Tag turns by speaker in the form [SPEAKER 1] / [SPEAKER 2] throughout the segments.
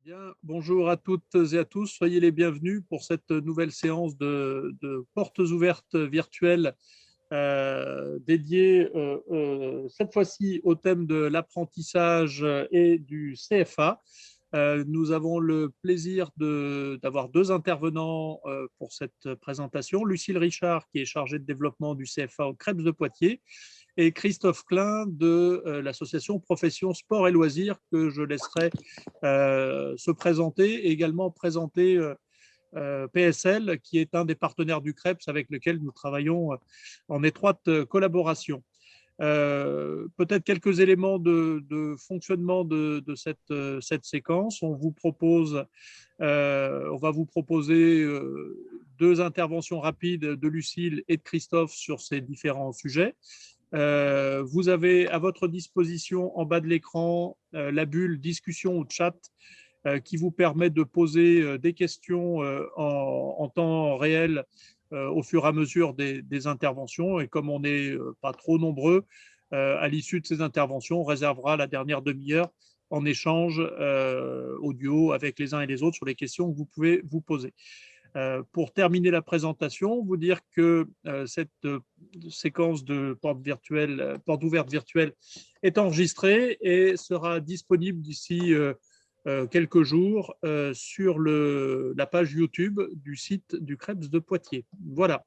[SPEAKER 1] Bien, bonjour à toutes et à tous, soyez les bienvenus pour cette nouvelle séance de portes ouvertes virtuelles dédiée cette fois-ci au thème de l'apprentissage et du CFA. Nous avons le plaisir d'avoir deux intervenants pour cette présentation. Lucille Richard, qui est chargée de développement du CFA au CREPS de Poitiers, et Christophe Klein de l'association Profession Sport et Loisirs, que je laisserai se présenter et également présenter PSL, qui est un des partenaires du CREPS avec lequel nous travaillons en étroite collaboration. Peut-être quelques éléments de fonctionnement de cette séquence. On va vous proposer deux interventions rapides de Lucille et de Christophe sur ces différents sujets. Vous avez à votre disposition en bas de l'écran la bulle discussion ou chat qui vous permet de poser des questions en temps réel au fur et à mesure des interventions. Et comme on n'est pas trop nombreux, à l'issue de ces interventions, on réservera la dernière demi-heure en échange audio avec les uns et les autres sur les questions que vous pouvez vous poser. Pour terminer la présentation, vous dire que cette séquence de porte ouverte virtuelle est enregistrée et sera disponible d'ici quelques jours sur la page YouTube du site du CREPS de Poitiers. Voilà.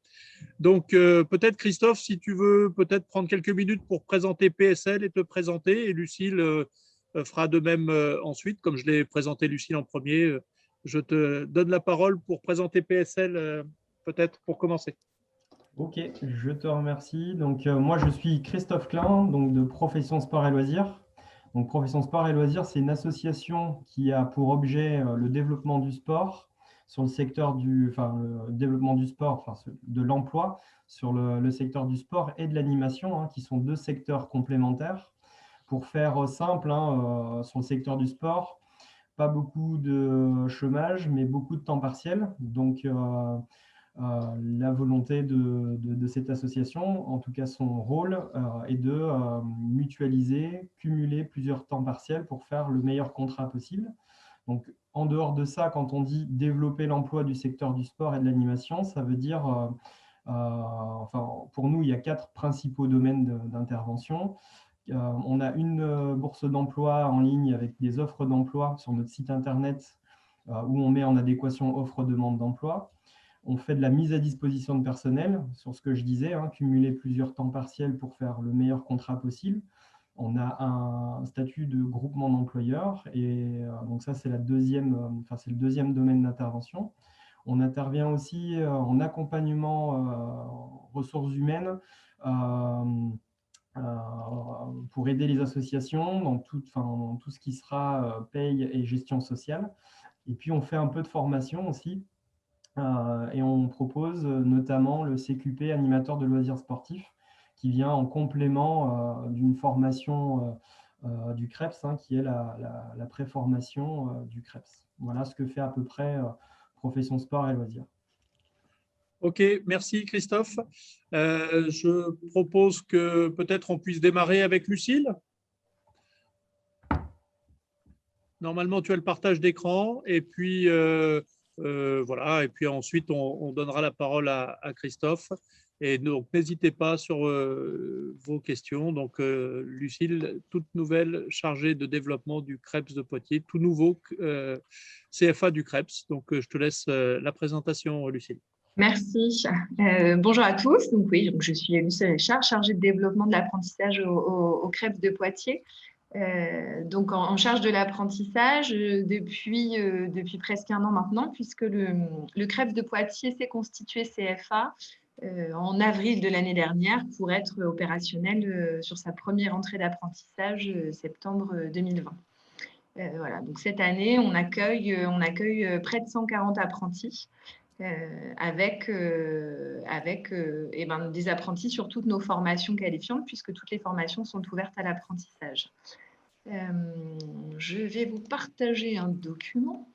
[SPEAKER 1] Donc, peut-être Christophe, si tu veux peut-être prendre quelques minutes pour présenter PSL et te présenter, et Lucille fera de même ensuite, comme je l'ai présenté Lucille en premier. Je te donne la parole pour présenter PSL, peut-être pour commencer.
[SPEAKER 2] Ok, je te remercie. Donc, moi, je suis Christophe Klein, donc de Profession Sport et Loisirs. Donc, Profession Sport et Loisirs, c'est une association qui a pour objet le développement du sport sur le secteur le développement du sport, de l'emploi sur le secteur du sport et de l'animation, qui sont deux secteurs complémentaires. Pour faire simple, sur le secteur du sport, pas beaucoup de chômage, mais beaucoup de temps partiel. Donc, la volonté de cette association, en tout cas son rôle, est de mutualiser, cumuler plusieurs temps partiels pour faire le meilleur contrat possible. Donc, en dehors de ça, quand on dit développer l'emploi du secteur du sport et de l'animation, ça veut dire, pour nous, il y a 4 principaux domaines d'intervention. On a une bourse d'emploi en ligne avec des offres d'emploi sur notre site internet où on met en adéquation offre-demande d'emploi. On fait de la mise à disposition de personnel, sur ce que je disais, cumuler plusieurs temps partiels pour faire le meilleur contrat possible. On a un statut de groupement d'employeurs et donc ça, c'est le deuxième domaine d'intervention. On intervient aussi en accompagnement ressources humaines pour aider les associations dans tout ce qui sera paye et gestion sociale. Et puis, on fait un peu de formation aussi. Et on propose notamment le CQP animateur de loisirs sportifs qui vient en complément d'une formation du CREPS, qui est la préformation du CREPS. Voilà ce que fait à peu près Profession Sport et Loisirs.
[SPEAKER 1] Ok, merci Christophe. Je propose que peut-être on puisse démarrer avec Lucille. Normalement, tu as le partage d'écran et puis voilà. Et puis ensuite, on donnera la parole à Christophe. Et donc, n'hésitez pas sur vos questions. Donc, Lucille, toute nouvelle chargée de développement du CREPS de Poitiers, tout nouveau CFA du CREPS. Donc, je te laisse la présentation, Lucille.
[SPEAKER 3] Merci. Bonjour à tous. Donc oui, je suis Lucille Richard, chargée de développement de l'apprentissage au CREPS de Poitiers. Donc en charge de l'apprentissage depuis presque un an maintenant, puisque le CREPS de Poitiers s'est constitué CFA en avril de l'année dernière pour être opérationnel sur sa première entrée d'apprentissage septembre 2020. Voilà. Donc cette année, on accueille près de 140 apprentis. Avec des apprentis sur toutes nos formations qualifiantes, puisque toutes les formations sont ouvertes à l'apprentissage. Je vais vous partager un document.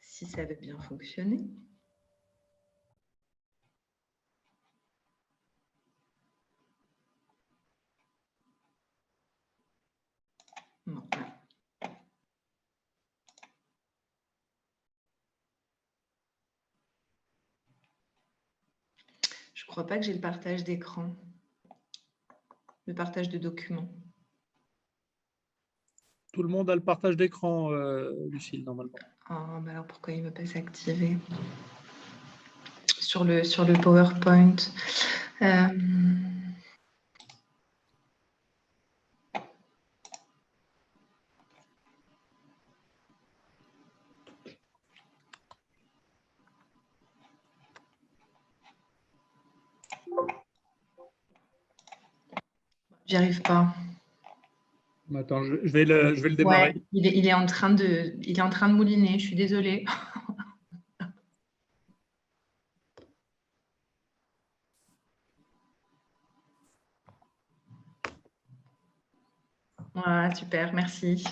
[SPEAKER 3] Si ça veut bien fonctionner. Non. Je ne crois pas que j'ai le partage d'écran, le partage de documents.
[SPEAKER 1] Tout le monde a le partage d'écran, Lucille, normalement.
[SPEAKER 3] Ah, bah alors pourquoi il ne veut pas s'activer sur le PowerPoint? J'y arrive pas.
[SPEAKER 1] Attends, je vais le démarrer.
[SPEAKER 3] Ouais, il est en train de mouliner, je suis désolée. Voilà, super, merci.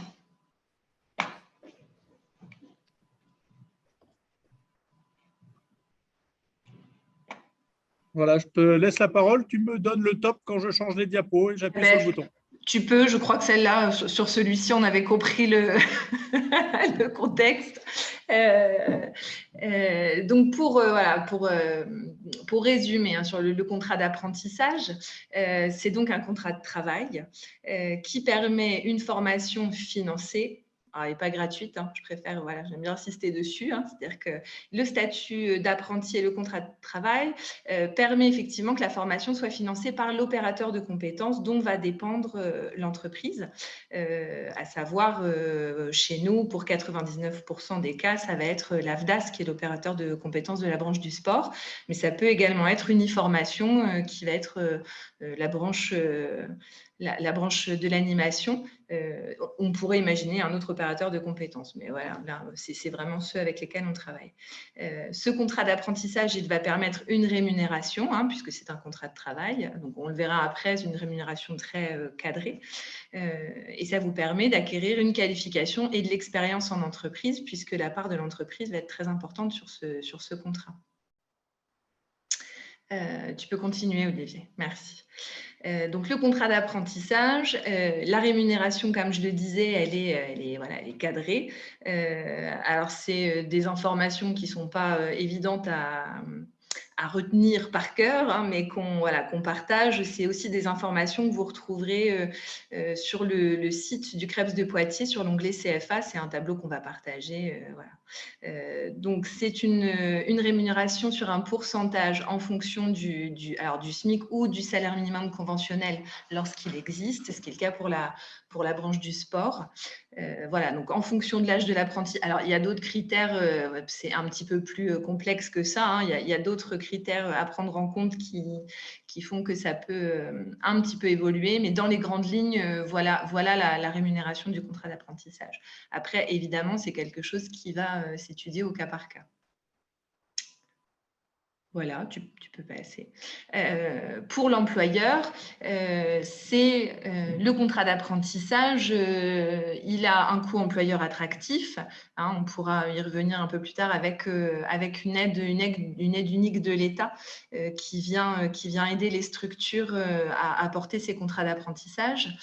[SPEAKER 1] Voilà, je te laisse la parole. Tu me donnes le top quand je change les diapos et j'appuie sur le bouton.
[SPEAKER 3] Tu peux, je crois que celle-là, sur celui-ci, on avait compris le, le contexte. Donc, pour résumer hein, sur le contrat d'apprentissage, c'est donc un contrat de travail qui permet une formation financée. Alors, elle n'est pas gratuite, hein, je préfère, voilà, j'aime bien insister dessus. Hein, c'est-à-dire que le statut d'apprenti et le contrat de travail permet effectivement que la formation soit financée par l'opérateur de compétences dont va dépendre l'entreprise, à savoir chez nous, pour 99% des cas, ça va être l'AFDAS qui est l'opérateur de compétences de la branche du sport, mais ça peut également être Uniformation qui va être la branche de l'animation. On pourrait imaginer un autre opérateur de compétences, mais voilà, là, c'est vraiment ceux avec lesquels on travaille. Ce contrat d'apprentissage, il va permettre une rémunération, hein, puisque c'est un contrat de travail, donc on le verra après, une rémunération très cadrée, et ça vous permet d'acquérir une qualification et de l'expérience en entreprise, puisque la part de l'entreprise va être très importante sur ce contrat. Tu peux continuer, Olivier, merci. Donc, le contrat d'apprentissage, la rémunération, comme je le disais, elle est cadrée. Alors, c'est des informations qui ne sont pas évidentes à retenir par cœur, hein, mais qu'on partage. C'est aussi des informations que vous retrouverez sur le site du CREPS de Poitiers, sur l'onglet CFA. C'est un tableau qu'on va partager. Voilà. Donc, c'est une rémunération sur un pourcentage en fonction du SMIC ou du salaire minimum conventionnel lorsqu'il existe, ce qui est le cas pour la branche du sport. Voilà, donc en fonction de l'âge de l'apprenti. Alors, il y a d'autres critères, c'est un petit peu plus complexe que ça. Hein. Il y a d'autres critères à prendre en compte qui font que ça peut un petit peu évoluer, mais dans les grandes lignes, voilà la rémunération du contrat d'apprentissage. Après, évidemment, c'est quelque chose qui va s'étudier au cas par cas. Voilà, tu peux passer. Pour l'employeur, c'est le contrat d'apprentissage. Il a un coût employeur attractif. Hein, on pourra y revenir un peu plus tard avec une aide unique de l'État qui vient aider les structures à porter ces contrats d'apprentissage.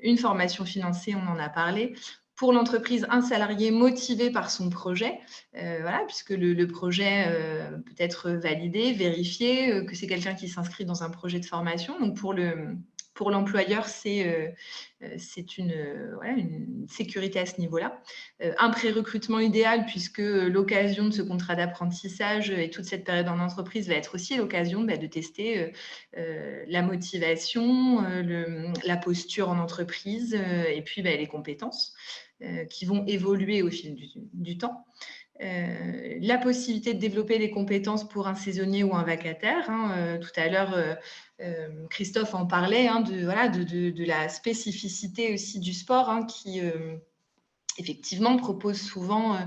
[SPEAKER 3] Une formation financée, on en a parlé. Pour l'entreprise, un salarié motivé par son projet, voilà, puisque le projet peut être validé, vérifié, que c'est quelqu'un qui s'inscrit dans un projet de formation. Donc, pour l'employeur, c'est une sécurité à ce niveau-là. Un pré-recrutement idéal, puisque l'occasion de ce contrat d'apprentissage et toute cette période en entreprise va être aussi l'occasion de tester la motivation, la posture en entreprise et puis les compétences qui vont évoluer au fil du temps. La possibilité de développer des compétences pour un saisonnier ou un vacataire. Hein, tout à l'heure, Christophe en parlait, hein, de la spécificité aussi du sport hein, qui effectivement propose souvent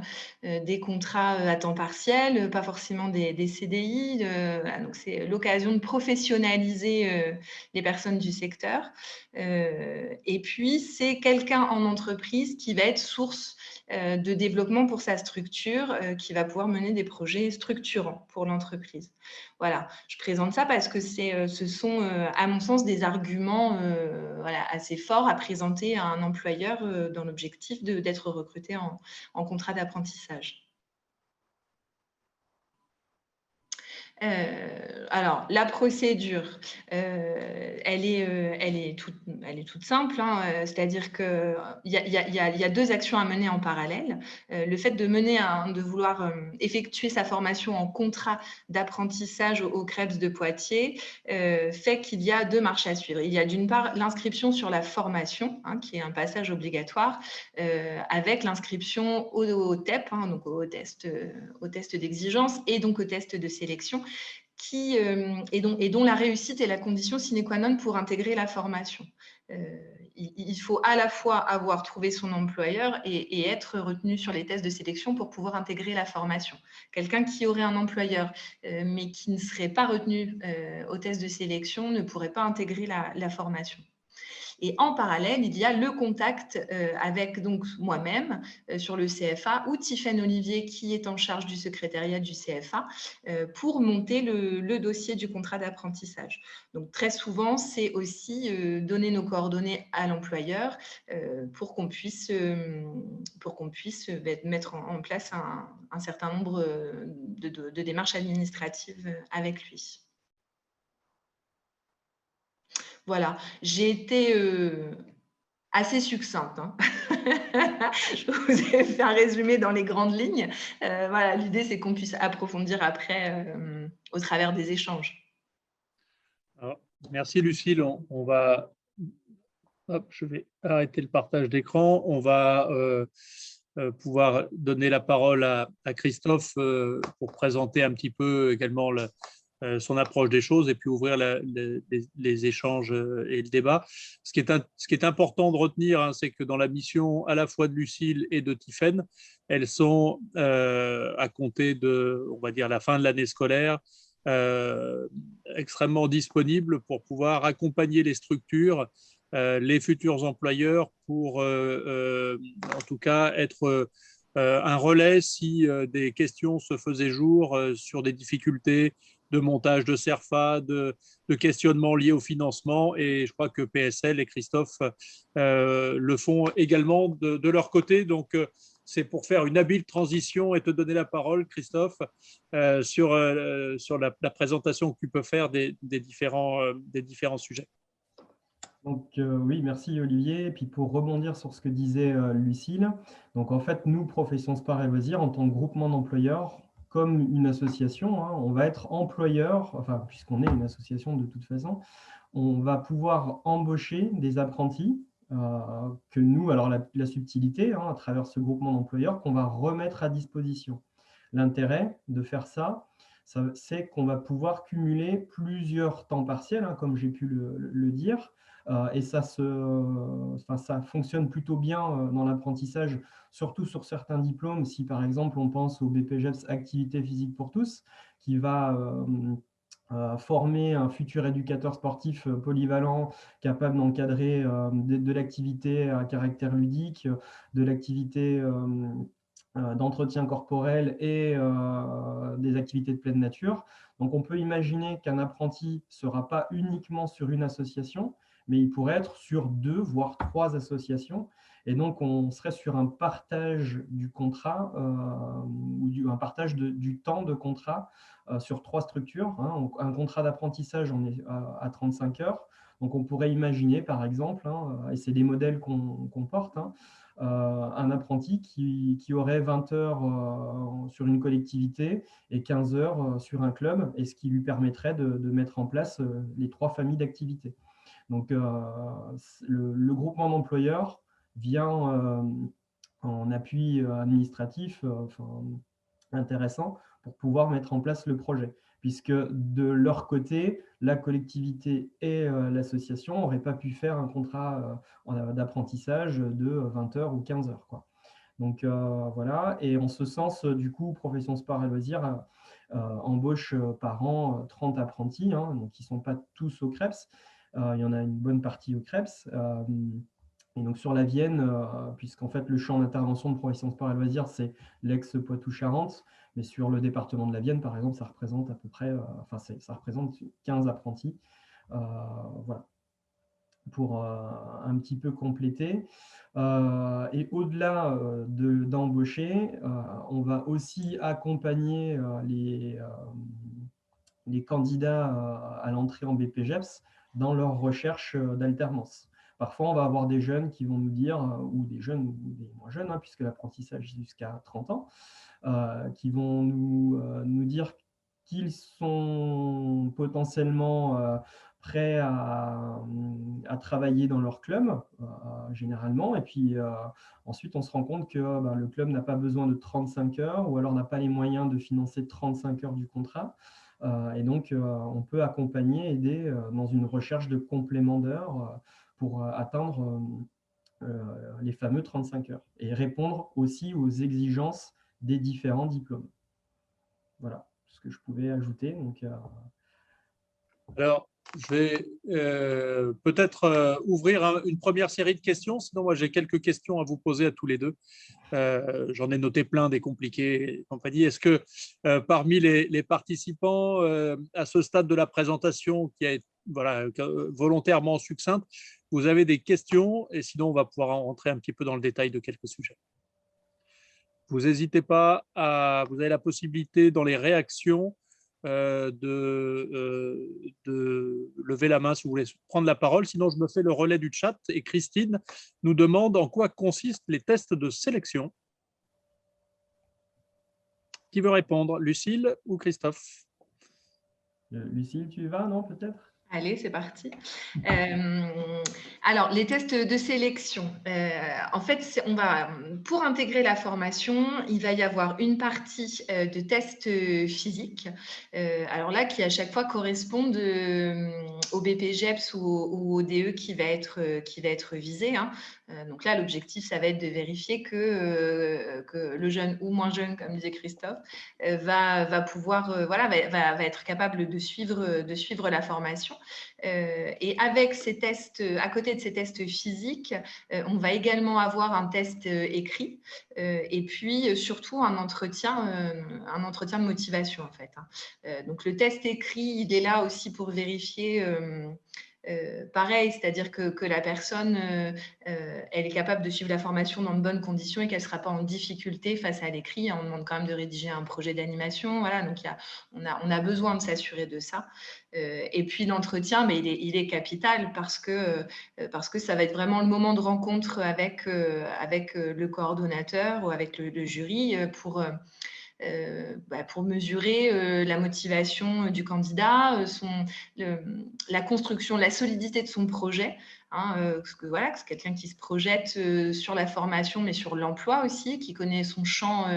[SPEAKER 3] des contrats à temps partiel, pas forcément des CDI. Voilà, donc c'est l'occasion de professionnaliser les personnes du secteur. Et puis, c'est quelqu'un en entreprise qui va être source de développement pour sa structure qui va pouvoir mener des projets structurants pour l'entreprise. Voilà, je présente ça parce que ce sont, à mon sens, des arguments voilà, assez forts à présenter à un employeur dans l'objectif d'être recruté en contrat d'apprentissage. Alors, la procédure, elle est toute simple, hein, c'est-à-dire qu'il y a 2 actions à mener en parallèle. Le fait de vouloir effectuer sa formation en contrat d'apprentissage au CREPS de Poitiers fait qu'il y a 2 marches à suivre. Il y a d'une part l'inscription sur la formation, hein, qui est un passage obligatoire, avec l'inscription au TEP, hein, donc au test d'exigence et donc au test de sélection, et dont la réussite est la condition sine qua non pour intégrer la formation. Il faut à la fois avoir trouvé son employeur et être retenu sur les tests de sélection pour pouvoir intégrer la formation. Quelqu'un qui aurait un employeur mais qui ne serait pas retenu au test de sélection ne pourrait pas intégrer la formation. Et en parallèle, il y a le contact avec donc moi-même sur le CFA ou Tiffaine Olivier qui est en charge du secrétariat du CFA pour monter le dossier du contrat d'apprentissage. Donc très souvent, c'est aussi donner nos coordonnées à l'employeur pour qu'on puisse mettre en place un certain nombre de démarches administratives avec lui. Voilà, j'ai été assez succincte. Hein. Je vous ai fait un résumé dans les grandes lignes. Voilà, l'idée, c'est qu'on puisse approfondir après au travers des échanges.
[SPEAKER 1] Alors, merci Lucille. On va, hop, je vais arrêter le partage d'écran. On va pouvoir donner la parole à Christophe pour présenter un petit peu également son approche des choses et puis ouvrir les échanges et le débat. Ce qui est important de retenir, hein, c'est que dans la mission à la fois de Lucille et de Tiffaine, elles sont à compter de, on va dire, la fin de l'année scolaire, extrêmement disponibles pour pouvoir accompagner les structures, les futurs employeurs pour, en tout cas, être un relais si des questions se faisaient jour sur des difficultés de montage de CERFA, de questionnements liés au financement. Et je crois que PSL et Christophe le font également de leur côté. Donc, c'est pour faire une habile transition et te donner la parole, Christophe, sur la présentation que tu peux faire des différents sujets.
[SPEAKER 2] Donc oui, merci Olivier. Et puis pour rebondir sur ce que disait Lucille, donc en fait, nous, Profession Sport et Loisirs, en tant que groupement d'employeurs, comme une association, hein, on va être employeur, enfin, puisqu'on est une association de toute façon, on va pouvoir embaucher des apprentis que nous, alors la subtilité, hein, à travers ce groupement d'employeurs, qu'on va remettre à disposition. L'intérêt de faire ça, c'est qu'on va pouvoir cumuler plusieurs temps partiels, hein, comme j'ai pu le dire, et ça fonctionne plutôt bien dans l'apprentissage, surtout sur certains diplômes. Si par exemple on pense au BPGEPS Activité physique pour tous, qui va former un futur éducateur sportif polyvalent, capable d'encadrer de l'activité à caractère ludique, de l'activité d'entretien corporel et des activités de pleine nature. Donc on peut imaginer qu'un apprenti ne sera pas uniquement sur une association, mais il pourrait être sur 2, voire 3 associations. Et donc, on serait sur un partage du contrat ou un partage du temps de contrat sur 3 structures. Hein. Un contrat d'apprentissage, on est à 35 heures. Donc, on pourrait imaginer, par exemple, hein, et c'est des modèles qu'on porte, hein, un apprenti qui aurait 20 heures sur une collectivité et 15 heures sur un club, et ce qui lui permettrait de mettre en place les 3 familles d'activités. Donc, le groupement d'employeurs vient en appui administratif intéressant pour pouvoir mettre en place le projet, puisque de leur côté, la collectivité et l'association n'auraient pas pu faire un contrat d'apprentissage de 20 heures ou 15 heures, quoi. Donc voilà, et en ce sens, du coup, Profession Sport et Loisirs embauche par an 30 apprentis, hein, donc qui ne sont pas tous au CREPS. Il y en a une bonne partie au CREPS. Et donc sur la Vienne, puisqu'en fait le champ d'intervention de Professions Sport et Loisirs, c'est l'ex-Poitou-Charentes, mais sur le département de la Vienne, par exemple, ça représente à peu près, ça représente 15 apprentis. Voilà, pour un petit peu compléter. Et au-delà d'embaucher, on va aussi accompagner les candidats à l'entrée en BPGEPS dans leur recherche d'alternance. Parfois, on va avoir des jeunes qui vont nous dire, ou des jeunes ou des moins jeunes, hein, puisque l'apprentissage est jusqu'à 30 ans, qui vont nous dire qu'ils sont potentiellement prêts à travailler dans leur club, généralement. Et puis ensuite, on se rend compte que le club n'a pas besoin de 35 heures ou alors n'a pas les moyens de financer 35 heures du contrat. Et donc, on peut accompagner, aider dans une recherche de complément d'heures pour atteindre les fameux 35 heures et répondre aussi aux exigences des différents diplômes. Voilà ce que je pouvais ajouter. Donc,
[SPEAKER 1] Alors, je vais peut-être ouvrir une première série de questions. Sinon, moi, j'ai quelques questions à vous poser à tous les deux. J'en ai noté plein, des compliqués et compagnie. Est-ce que parmi les participants à ce stade de la présentation, qui est volontairement succincte, vous avez des questions? Et sinon, on va pouvoir rentrer un petit peu dans le détail de quelques sujets. Vous n'hésitez pas vous avez la possibilité dans les réactions de lever la main si vous voulez prendre la parole. Sinon, je me fais le relais du chat et Christine nous demande en quoi consistent les tests de sélection. Qui veut répondre, Lucille ou Christophe?
[SPEAKER 2] Lucille, tu y vas, non, peut-être?
[SPEAKER 3] Allez, c'est parti. Alors, les tests de sélection. En fait, pour intégrer la formation, il va y avoir une partie de tests physiques. Alors là, qui à chaque fois correspondent au BPGEPS ou au DE qui va être visé. Hein. Donc là, l'objectif, ça va être de vérifier que le jeune ou moins jeune, comme disait Christophe, va pouvoir, va être capable de suivre la formation. Et avec ces tests, à côté de ces tests physiques, on va également avoir un test écrit et puis surtout un entretien de motivation en fait. Hein. Donc le test écrit, il est là aussi pour vérifier. Pareil, c'est-à-dire que la personne, elle est capable de suivre la formation dans de bonnes conditions et qu'elle ne sera pas en difficulté face à l'écrit. On demande quand même de rédiger un projet d'animation. Voilà, donc on a besoin de s'assurer de ça. Et puis l'entretien, mais il est capital parce que ça va être vraiment le moment de rencontre avec le coordonnateur ou avec le jury pour mesurer la motivation du candidat, la construction, la solidité de son projet. Hein, parce que voilà, c'est quelqu'un qui se projette sur la formation, mais sur l'emploi aussi, qui connaît son champ,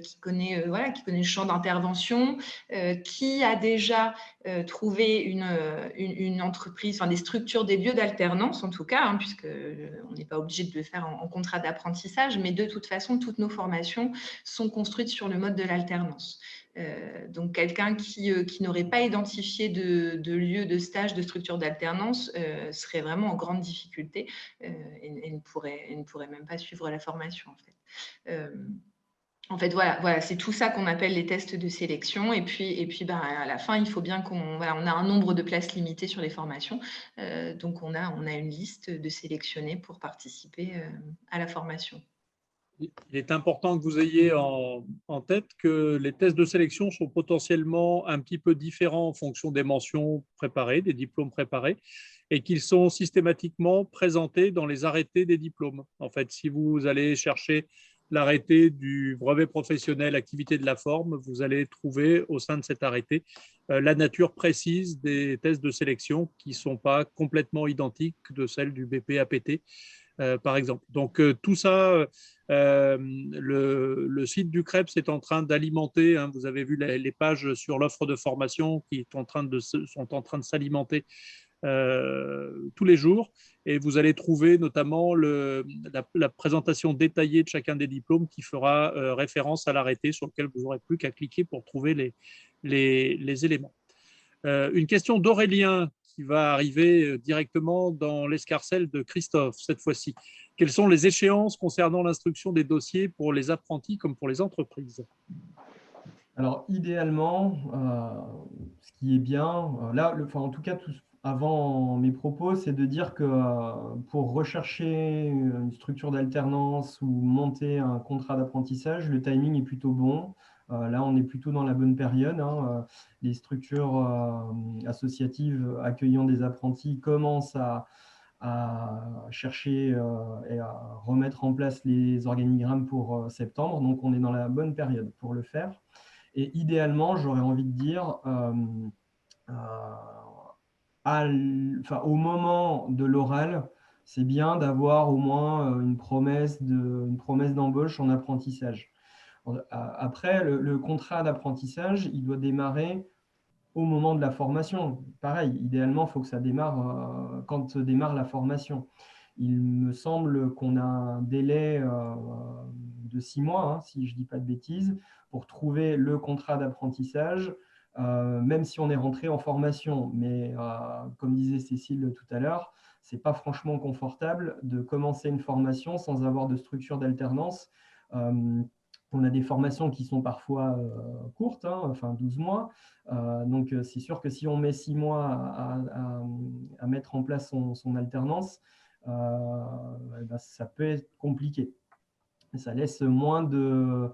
[SPEAKER 3] qui connaît le champ d'intervention, qui a déjà trouvé une entreprise, enfin des structures, des lieux d'alternance en tout cas, hein, puisque on n'est pas obligé de le faire en contrat d'apprentissage, mais de toute façon, toutes nos formations sont construites sur le mode de l'alternance. Donc, quelqu'un qui n'aurait pas identifié de lieu de stage, de structure d'alternance, serait vraiment en grande difficulté et ne pourrait même pas suivre la formation, en fait. Voilà, c'est tout ça qu'on appelle les tests de sélection. Et puis à la fin, il faut bien on a un nombre de places limitées sur les formations. Donc, on a une liste de sélectionnés pour participer à la formation.
[SPEAKER 1] Il est important que vous ayez en tête que les tests de sélection sont potentiellement un petit peu différents en fonction des mentions préparées, des diplômes préparés, et qu'ils sont systématiquement présentés dans les arrêtés des diplômes. En fait, si vous allez chercher l'arrêté du brevet professionnel activité de la forme, vous allez trouver au sein de cet arrêté la nature précise des tests de sélection qui ne sont pas complètement identiques de celles du BP-APT. Par exemple. Donc, tout ça, le site du CREPS est en train d'alimenter. Hein, vous avez vu les pages sur l'offre de formation qui sont en train de s'alimenter tous les jours. Et vous allez trouver notamment la présentation détaillée de chacun des diplômes qui fera référence à l'arrêté sur lequel vous n'aurez plus qu'à cliquer pour trouver les éléments. Une question d'Aurélien qui va arriver directement dans l'escarcelle de Christophe cette fois-ci. Quelles sont les échéances concernant l'instruction des dossiers pour les apprentis comme pour les entreprises?
[SPEAKER 2] Alors, idéalement, ce qui est bien, là, en tout cas, avant mes propos, c'est de dire que pour rechercher une structure d'alternance ou monter un contrat d'apprentissage, le timing est plutôt bon. Là, on est plutôt dans la bonne période, hein. Les structures associatives accueillant des apprentis commencent à chercher et à remettre en place les organigrammes pour septembre. Donc, on est dans la bonne période pour le faire. Et idéalement, j'aurais envie de dire, au moment de l'oral, c'est bien d'avoir au moins une promesse d'embauche en apprentissage. Après, le contrat d'apprentissage, il doit démarrer au moment de la formation. Pareil, idéalement, il faut que ça démarre quand démarre la formation. Il me semble qu'on a un délai de 6 mois, hein, si je ne dis pas de bêtises, pour trouver le contrat d'apprentissage, même si on est rentré en formation. Mais comme disait Cécile tout à l'heure, ce n'est pas franchement confortable de commencer une formation sans avoir de structure d'alternance. On a des formations qui sont parfois courtes, hein, enfin 12 mois. Donc, c'est sûr que si on met 6 mois à mettre en place son alternance, ben, ça peut être compliqué. Ça laisse moins de...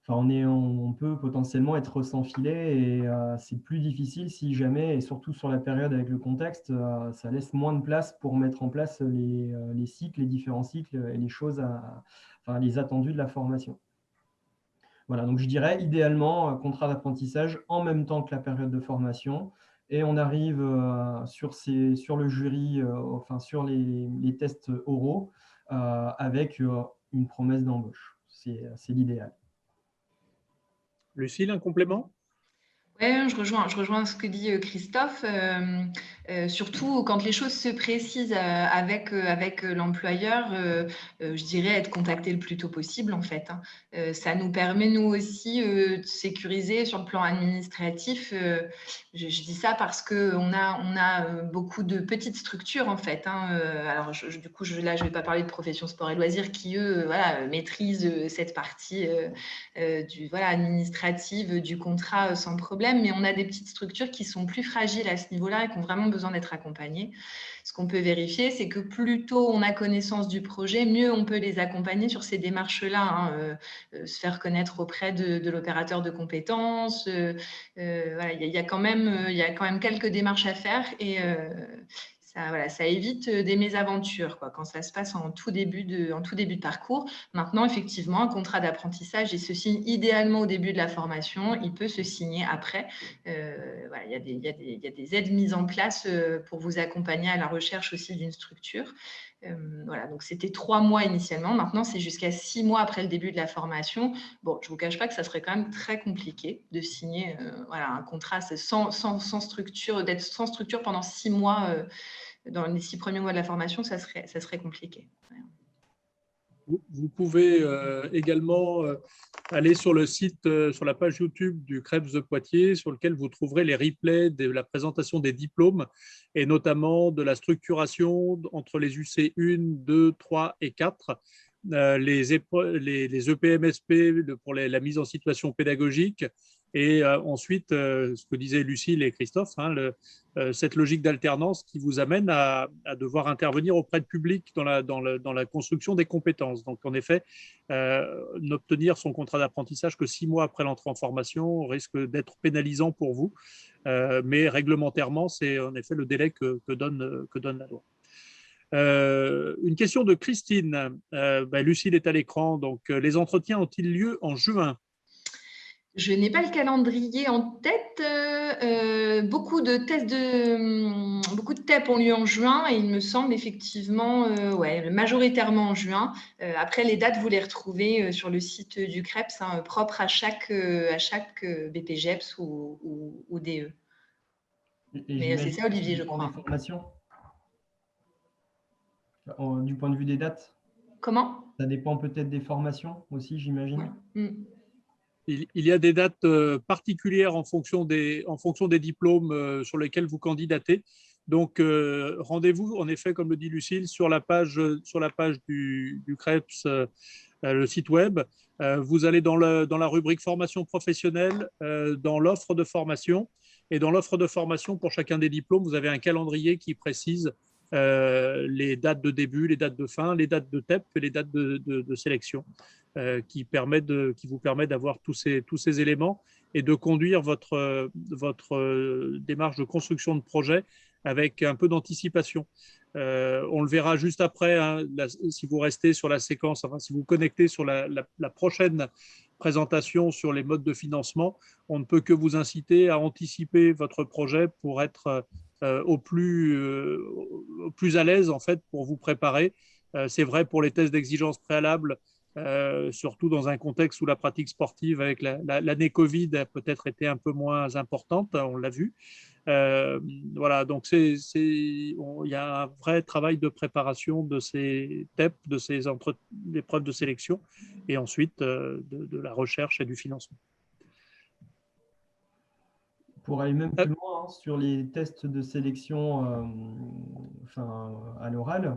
[SPEAKER 2] Enfin, on peut potentiellement être sans filet et c'est plus difficile si jamais, et surtout sur la période avec le contexte, ça laisse moins de place pour mettre en place les cycles, les différents cycles et les choses, enfin, les attendus de la formation. Voilà, donc je dirais idéalement contrat d'apprentissage en même temps que la période de formation et on arrive sur le jury, enfin sur les tests oraux avec une promesse d'embauche. C'est l'idéal.
[SPEAKER 1] Lucille, un complément?
[SPEAKER 3] Ouais, je rejoins ce que dit Christophe, surtout quand les choses se précisent avec l'employeur, je dirais être contacté le plus tôt possible en fait, hein. Ça nous permet nous aussi de sécuriser sur le plan administratif. Je dis ça parce qu'on a beaucoup de petites structures en fait, hein. Alors du coup, là, je ne vais pas parler de profession sport et loisirs qui, eux, voilà, maîtrisent cette partie administrative du contrat sans problème, mais on a des petites structures qui sont plus fragiles à ce niveau-là et qui ont vraiment besoin d'être accompagnées. Ce qu'on peut vérifier, c'est que plus tôt on a connaissance du projet, mieux on peut les accompagner sur ces démarches-là, hein, se faire connaître auprès de l'opérateur de compétences. Voilà, il y a quand même quelques démarches à faire et ça évite des mésaventures quoi, quand ça se passe en tout début de parcours. Maintenant, effectivement, un contrat d'apprentissage, il se signe idéalement au début de la formation. Il peut se signer après. Voilà, il y a des aides mises en place pour vous accompagner à la recherche aussi d'une structure. Voilà, donc c'était 3 mois initialement. Maintenant, c'est jusqu'à 6 mois après le début de la formation. Bon, je ne vous cache pas que ça serait quand même très compliqué de signer voilà, un contrat sans structure, d'être sans structure pendant 6 mois. Dans les 6 premiers mois de la formation, ça serait compliqué.
[SPEAKER 1] Vous pouvez également aller sur le site, sur la page YouTube du CREPS de Poitiers, sur lequel vous trouverez les replays de la présentation des diplômes et notamment de la structuration entre les UC 1, 2, 3 et 4, les EPMSP pour la mise en situation pédagogique et ensuite, ce que disaient Lucille et Christophe, hein, cette logique d'alternance qui vous amène à devoir intervenir auprès de public dans la construction des compétences. Donc, en effet, n'obtenir son contrat d'apprentissage que 6 mois après l'entrée en formation risque d'être pénalisant pour vous. Mais réglementairement, c'est en effet le délai que donne la loi. Une question de Christine. Lucille est à l'écran. Donc, les entretiens ont-ils lieu en juin?
[SPEAKER 3] Je n'ai pas le calendrier en tête. Beaucoup de TEP ont lieu en juin et il me semble effectivement, majoritairement en juin. Après, les dates, vous les retrouvez sur le site du CREPS, hein, propre à chaque BPGEPS ou DE. Mais c'est ça, Olivier, je crois.
[SPEAKER 2] Des formations, du point de vue des dates.
[SPEAKER 3] Comment?
[SPEAKER 2] Ça dépend peut-être des formations aussi, j'imagine.
[SPEAKER 3] Ouais.
[SPEAKER 1] il y a des dates particulières en fonction des diplômes sur lesquels vous candidatez. Donc, rendez-vous, en effet, comme le dit Lucille, sur la page du CREPS, le site web. Vous allez dans la rubrique formation professionnelle, dans l'offre de formation. Et dans l'offre de formation, pour chacun des diplômes, vous avez un calendrier qui précise les dates de début, les dates de fin, les dates de TEP et les dates de sélection, qui vous permet d'avoir tous ces éléments et de conduire votre démarche de construction de projet avec un peu d'anticipation. On le verra juste après, hein, si vous restez sur la séquence, enfin, si vous connectez sur la prochaine présentation sur les modes de financement, on ne peut que vous inciter à anticiper votre projet pour être au plus à l'aise en fait pour vous préparer. C'est vrai pour les tests d'exigence préalables, surtout dans un contexte où la pratique sportive avec l'année Covid a peut-être été un peu moins importante, on l'a vu. Voilà, donc il y a un vrai travail de préparation de ces TEP, de ces épreuves de sélection, et ensuite de la recherche et du financement.
[SPEAKER 2] Pour aller même plus loin, hein, sur les tests de sélection à l'oral,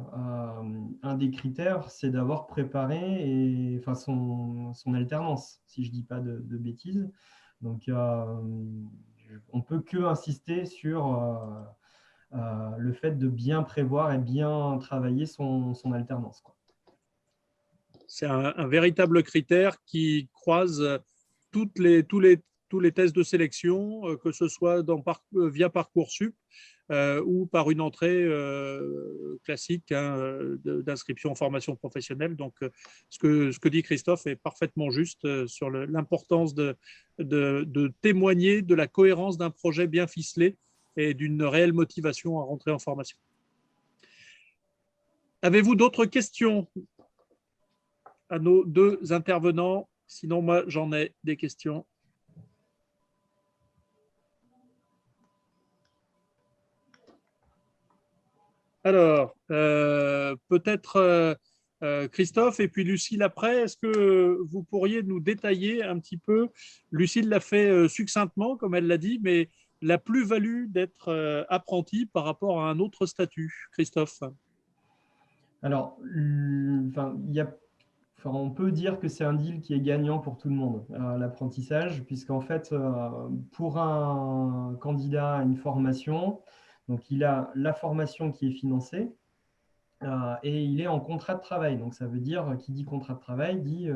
[SPEAKER 2] un des critères, c'est d'avoir préparé son alternance, si je ne dis pas de bêtises. Donc, on ne peut que insister sur le fait de bien prévoir et bien travailler son alternance, quoi.
[SPEAKER 1] C'est un véritable critère qui croise tous les tests de sélection, que ce soit via Parcoursup ou par une entrée classique, hein, d'inscription en formation professionnelle. Donc, ce que dit Christophe est parfaitement juste sur l'importance de témoigner de la cohérence d'un projet bien ficelé et d'une réelle motivation à rentrer en formation. Avez-vous d'autres questions à nos deux intervenants? Sinon, moi, j'en ai des questions. Alors, peut-être Christophe et puis Lucille après, est-ce que vous pourriez nous détailler un petit peu, Lucille l'a fait succinctement, comme elle l'a dit, mais la plus-value d'être apprenti par rapport à un autre statut, Christophe?
[SPEAKER 2] Alors, on peut dire que c'est un deal qui est gagnant pour tout le monde, l'apprentissage, puisqu'en fait, pour un candidat à une formation, donc il a la formation qui est financée et il est en contrat de travail. Donc, ça veut dire, qui dit contrat de travail, dit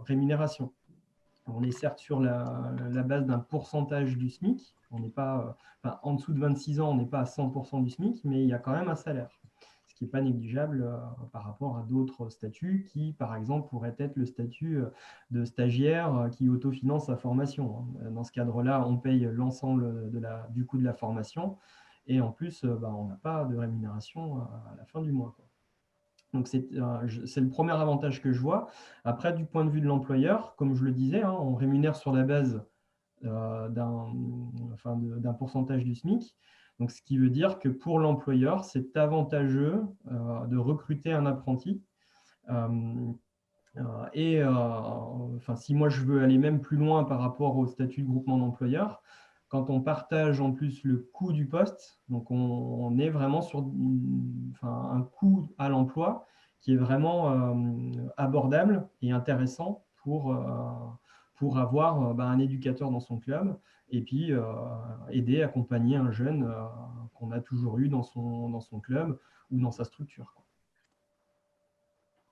[SPEAKER 2] rémunération. On est certes sur la base d'un pourcentage du SMIC. On n'est pas, en dessous de 26 ans, on n'est pas à 100% du SMIC, mais il y a quand même un salaire, ce qui n'est pas négligeable par rapport à d'autres statuts qui, par exemple, pourraient être le statut de stagiaire qui autofinance sa formation. Dans ce cadre-là, on paye l'ensemble du coût de la formation et en plus, on n'a pas de rémunération à la fin du mois, quoi. Donc, c'est le premier avantage que je vois. Après, du point de vue de l'employeur, comme je le disais, hein, on rémunère sur la base d'un pourcentage du SMIC. Donc, ce qui veut dire que pour l'employeur, c'est avantageux de recruter un apprenti. Si moi, je veux aller même plus loin par rapport au statut de groupement d'employeurs, quand on partage en plus le coût du poste, donc on est vraiment sur un coût à l'emploi qui est vraiment abordable et intéressant pour avoir un éducateur dans son club et puis aider, accompagner un jeune qu'on a toujours eu dans son club ou dans sa structure, quoi.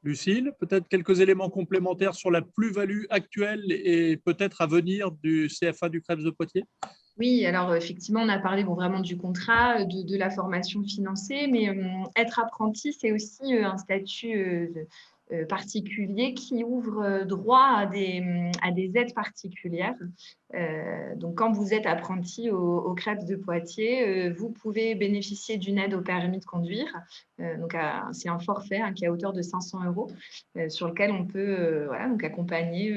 [SPEAKER 1] Lucille, peut-être quelques éléments complémentaires sur la plus-value actuelle et peut-être à venir du CFA du CREPS de Poitiers?
[SPEAKER 3] Oui, alors effectivement, on a parlé vraiment du contrat, de la formation financée, mais être apprenti, c'est aussi un statut particulier qui ouvre droit à des aides particulières. Donc, quand vous êtes apprenti au CREPS de Poitiers, vous pouvez bénéficier d'une aide au permis de conduire. Donc, c'est un forfait qui est à hauteur de 500 € sur lequel on peut donc accompagner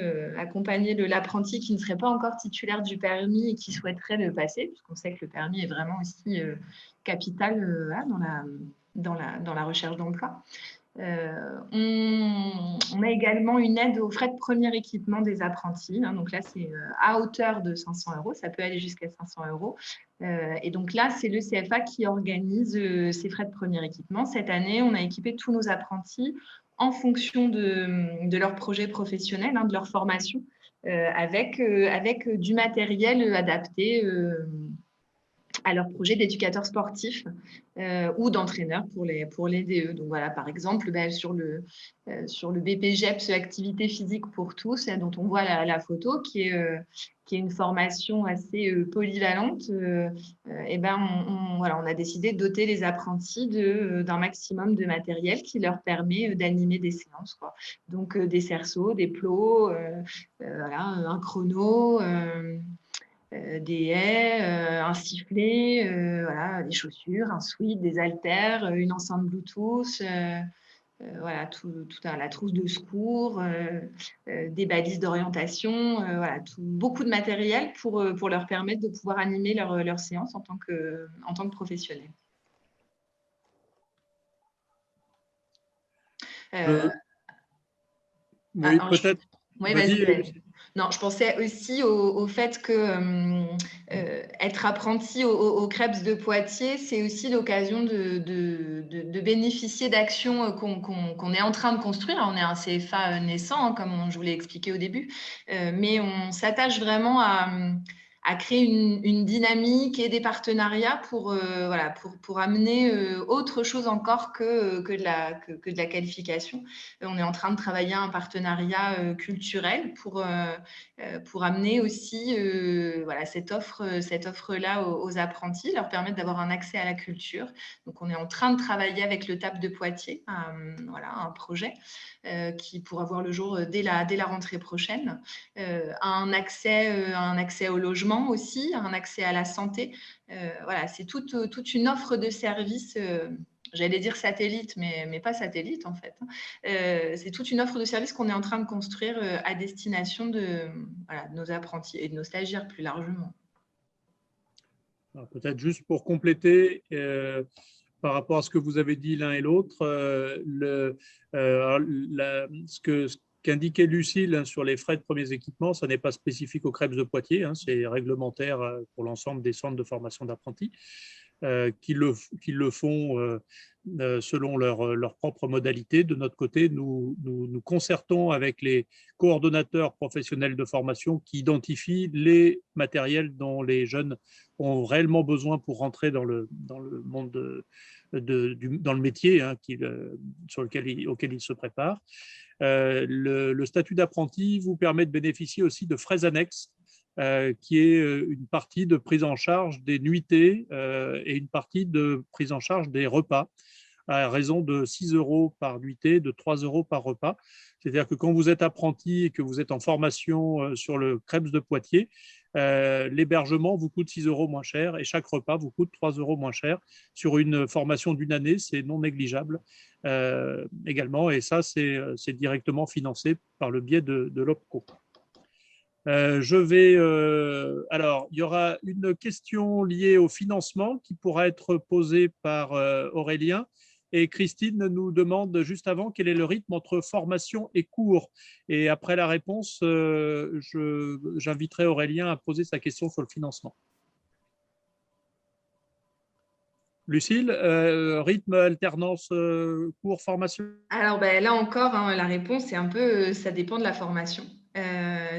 [SPEAKER 3] l'apprenti qui ne serait pas encore titulaire du permis et qui souhaiterait le passer, puisqu'on sait que le permis est vraiment aussi capital dans la recherche d'emploi. On a également une aide aux frais de premier équipement des apprentis. Donc là, c'est à hauteur de 500 €. Ça peut aller jusqu'à 500 €. Et donc là, c'est le CFA qui organise ces frais de premier équipement. Cette année, on a équipé tous nos apprentis en fonction de leur projet professionnel, de leur formation, avec du matériel adapté à leur projet d'éducateur sportif ou d'entraîneur pour les DE. Donc voilà, par exemple, sur le BPGEPS Activité physique pour tous, dont on voit la photo, qui est une formation assez polyvalente, on a décidé de doter les apprentis d'un maximum de matériel qui leur permet d'animer des séances, quoi. Donc des cerceaux, des plots, un chrono, des haies, un sifflet, des chaussures, un sweat, des haltères, une enceinte Bluetooth, la trousse de secours, des balises d'orientation, beaucoup de matériel pour leur permettre de pouvoir animer leur séance en tant que professionnels.
[SPEAKER 1] Oui, peut-être.
[SPEAKER 3] Oui,
[SPEAKER 1] Vas-y.
[SPEAKER 3] vas-y. Non, je pensais aussi au fait que être apprenti au CREPS de Poitiers, c'est aussi l'occasion de bénéficier d'actions qu'on est en train de construire. On est un CFA naissant, comme je vous l'ai expliqué au début, mais on s'attache vraiment à créer une dynamique et des partenariats pour amener autre chose encore que de la qualification. On est en train de travailler un partenariat culturel pour amener aussi cette offre-là aux apprentis, leur permettre d'avoir un accès à la culture. Donc, on est en train de travailler avec le TAP de Poitiers, un projet qui pourra voir le jour dès la rentrée prochaine. Un accès au logement aussi, un accès à la santé. C'est toute une offre de services. J'allais dire satellite, mais pas satellite en fait. C'est toute une offre de services qu'on est en train de construire à destination de nos apprentis et de nos stagiaires plus largement.
[SPEAKER 1] Peut-être juste pour compléter, par rapport à ce que vous avez dit l'un et l'autre, ce qu'indiquait Lucille sur les frais de premiers équipements, ça n'est pas spécifique au CREPS de Poitiers, c'est réglementaire pour l'ensemble des centres de formation d'apprentis qui le font selon leurs propres modalités. De notre côté, nous concertons avec les coordonnateurs professionnels de formation qui identifient les matériels dont les jeunes ont réellement besoin pour rentrer dans le monde dans le métier auquel ils se préparent. Le statut d'apprenti vous permet de bénéficier aussi de frais annexes, qui est une partie de prise en charge des nuitées et une partie de prise en charge des repas, à raison de 6 € par nuitée, de 3 € par repas. C'est-à-dire que quand vous êtes apprenti et que vous êtes en formation sur le CREPS de Poitiers, l'hébergement vous coûte 6 € moins cher et chaque repas vous coûte 3 € moins cher. Sur une formation d'une année, c'est non négligeable également, et ça, c'est directement financé par le biais de l'OPCO. Alors, il y aura une question liée au financement qui pourra être posée par Aurélien. Et Christine nous demande juste avant quel est le rythme entre formation et cours. Et après la réponse, j'inviterai Aurélien à poser sa question sur le financement. Lucille, rythme, alternance, cours, formation?
[SPEAKER 3] Alors là encore, la réponse est un peu, ça dépend de la formation.